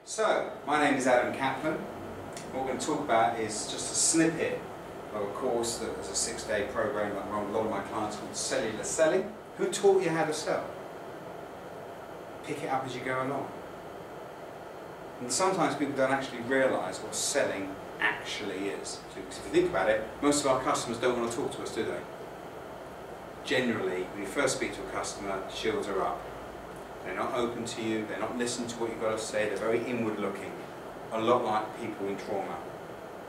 So, my name is Adam Caplan. What we're going to talk about is just a snippet of a course that was a 6-day program that I run with a lot of my clients called Cellular Selling. Who taught you how to sell? Pick it up as you go along. And sometimes people don't actually realise what selling actually is. Because if you think about it, most of our customers don't want to talk to us, do they? Generally, when you first speak to a customer, shields are up. They're not open to you, they're not listening to what you've got to say, they're very inward looking. A lot like people in trauma.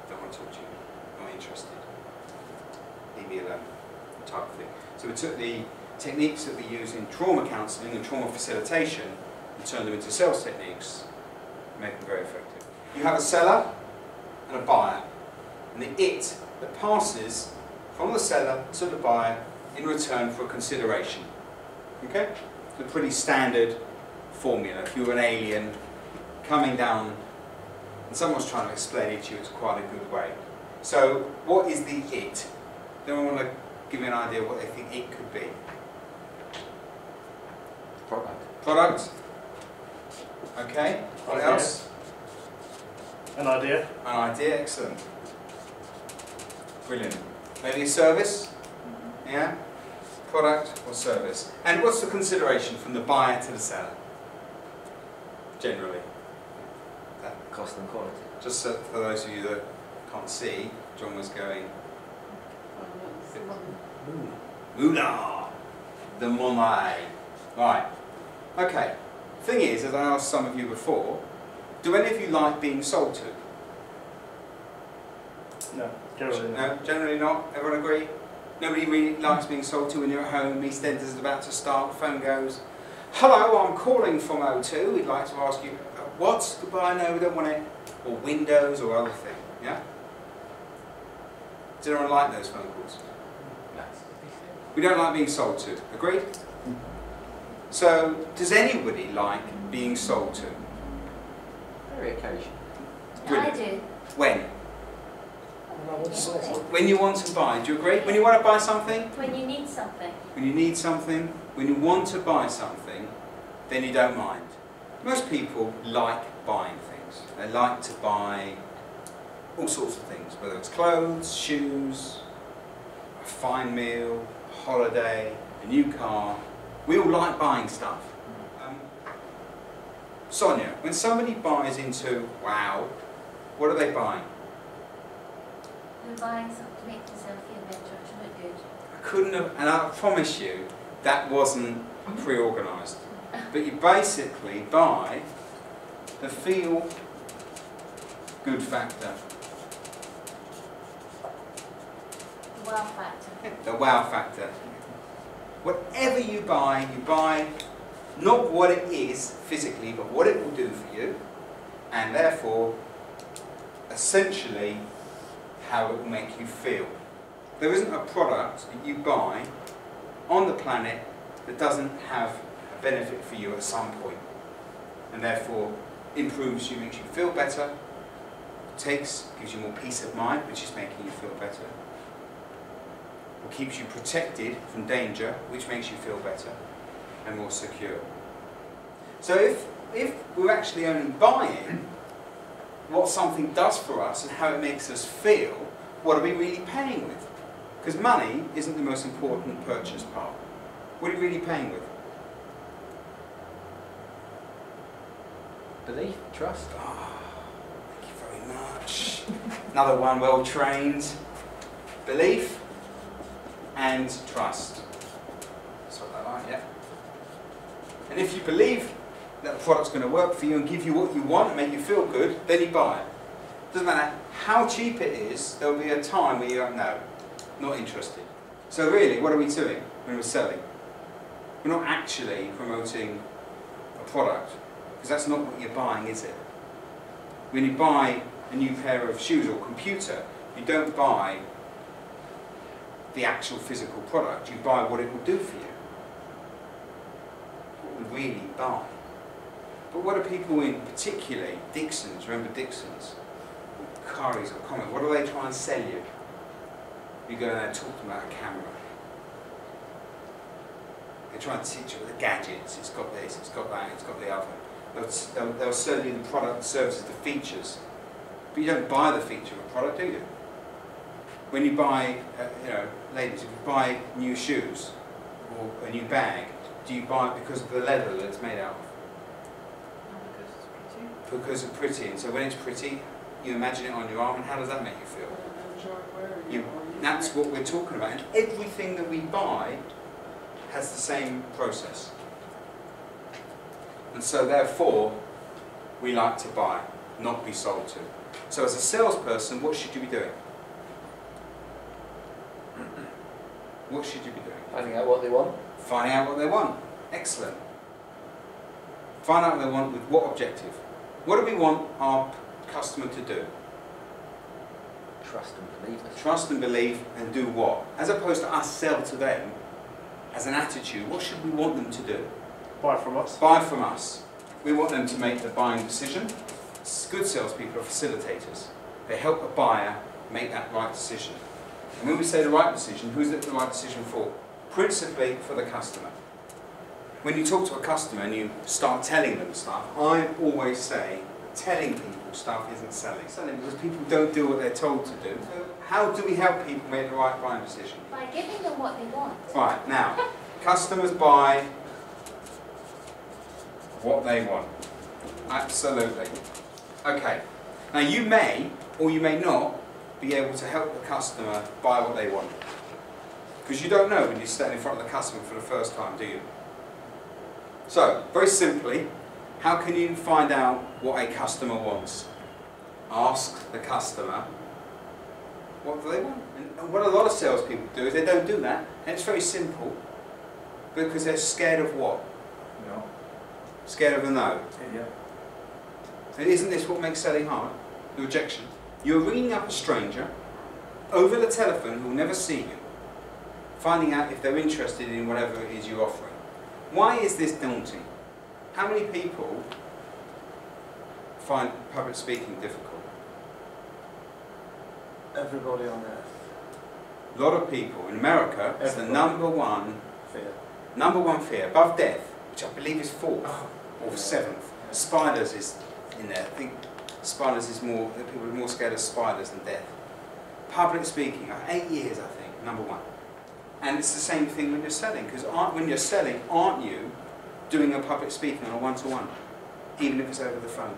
Don't want to talk to you, not interested. Leave me alone, type of thing. So we took the techniques that we use in trauma counselling and trauma facilitation and turned them into sales techniques and make them very effective. You have a seller and a buyer. And the it that passes from the seller to the buyer in return for consideration. Okay? It's a pretty standard formula. If you were an alien coming down and someone's trying to explain it to you, it's quite a good way. So, what is the it? Then I want to give you an idea of what they think it could be. Product. Product. Okay. What else? An idea. An idea. Excellent. Brilliant. Maybe a service. Yeah. Product or service. And what's the consideration from the buyer to the seller? Generally. Cost and quality. Just so for those of you that can't see, John was going. Moolah! The money. Right. Okay. Thing is, as I asked some of you before, do any of you like being sold to? No, generally not. No, generally not. Everyone agree? Nobody really likes being sold to when you're at home. EastEnders is about to start. Phone goes. Hello, I'm calling from O2. We'd like to ask you, what? Goodbye. No, we don't want it. Or Windows or other thing. Yeah. Does anyone like those phone calls? No. We don't like being sold to. Agreed? So, does anybody like being sold to? Very occasional. Brilliant. I do. When? When you want to buy. Do you agree? When you want to buy something? When you need something. When you need something, when you want to buy something, then you don't mind. Most people like buying things. They like to buy all sorts of things, whether it's clothes, shoes, a fine meal, a holiday, a new car. We all like buying stuff. Sonia, when somebody buys into wow, what are they buying? You're buying something to make yourself feel better or to look good. I couldn't have, and I promise you, that wasn't pre-organised. But you basically buy the feel good factor. The wow factor. The wow factor. Whatever you buy not what it is physically, but what it will do for you, and therefore, essentially, how it will make you feel. There isn't a product that you buy on the planet that doesn't have a benefit for you at some point, and therefore improves you, makes you feel better, gives you more peace of mind, which is making you feel better, or keeps you protected from danger, which makes you feel better and more secure. So if we're actually only buying what something does for us and how it makes us feel, what are we really paying with? Because money isn't the most important purchase part. What are you really paying with? Belief, trust. Oh, thank you very much. Another one, well trained. Belief and trust. That's what I like, yeah. And if you believe that the product's going to work for you and give you what you want and make you feel good, then you buy it. Doesn't matter how cheap it is, there'll be a time where you go, no, not interested. So really, what are we doing when we're selling? We're not actually promoting a product, because that's not what you're buying, is it? When you buy a new pair of shoes or computer, you don't buy the actual physical product, you buy what it will do for you. What we really buy. But what are people in, particularly Dixons, remember Dixons, Currys or Comet, what do they try and sell you? You go there and talk to them about a camera. They try and teach you with the gadgets, it's got this, it's got that, it's got the other. They'll sell you the product, services, the features. But you don't buy the feature of a product, do you? When you buy, ladies, if you buy new shoes or a new bag, do you buy it because of the leather that it's made out of? Because it's pretty. Because it's pretty, and so when it's pretty, you imagine it on your arm, and how does that make you feel? That's what we're talking about, and everything that we buy has the same process. And so therefore, we like to buy, not be sold to. So as a salesperson, what should you be doing? What should you be doing? Finding out what they want. Finding out what they want. Excellent. Find out what they want with what objective? What do we want our customer to do? Trust and believe us. Trust and believe, and do what? As opposed to us sell to them as an attitude, what should we want them to do? Buy from us. Buy from us. We want them to make the buying decision. Good salespeople are facilitators. They help a buyer make that right decision. And when we say the right decision, who's it the right decision for? Principally for the customer. When you talk to a customer and you start telling them stuff, I always say telling people stuff isn't selling. Selling because people don't do what they're told to do. So how do we help people make the right buying decision? By giving them what they want. Right, now, customers buy what they want. Absolutely. Okay. Now you may, or you may not, be able to help the customer buy what they want. Because you don't know when you're standing in front of the customer for the first time, do you? So, very simply, how can you find out what a customer wants? Ask the customer, what do they want? And what a lot of salespeople do is they don't do that. And it's very simple. Because they're scared of what? No. Scared of a no. Yeah. And isn't this what makes selling hard? The rejection. You're ringing up a stranger over the telephone who will never see you, finding out if they're interested in whatever it is you're offering. Why is this daunting? How many people find public speaking difficult? Everybody on earth. A lot of people. In America, it's the number one Fear. above death, which I believe is fourth or Yeah. seventh. Spiders is in there. I think spiders is more, people are more scared of spiders than death. Public speaking, 8 years I think, number one. And it's the same thing when you're selling, because when you're selling, aren't you doing a public speaking on a one-to-one, even if it's over the phone?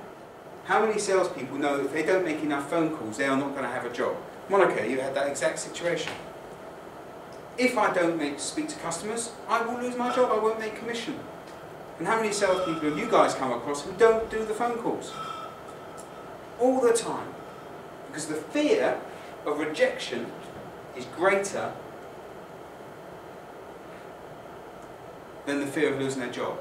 How many salespeople know that if they don't make enough phone calls, they are not going to have a job? Monica, you had that exact situation. If I don't speak to customers, I will lose my job, I won't make commission. And how many salespeople have you guys come across who don't do the phone calls? All the time. Because the fear of rejection is greater than the fear of losing their job.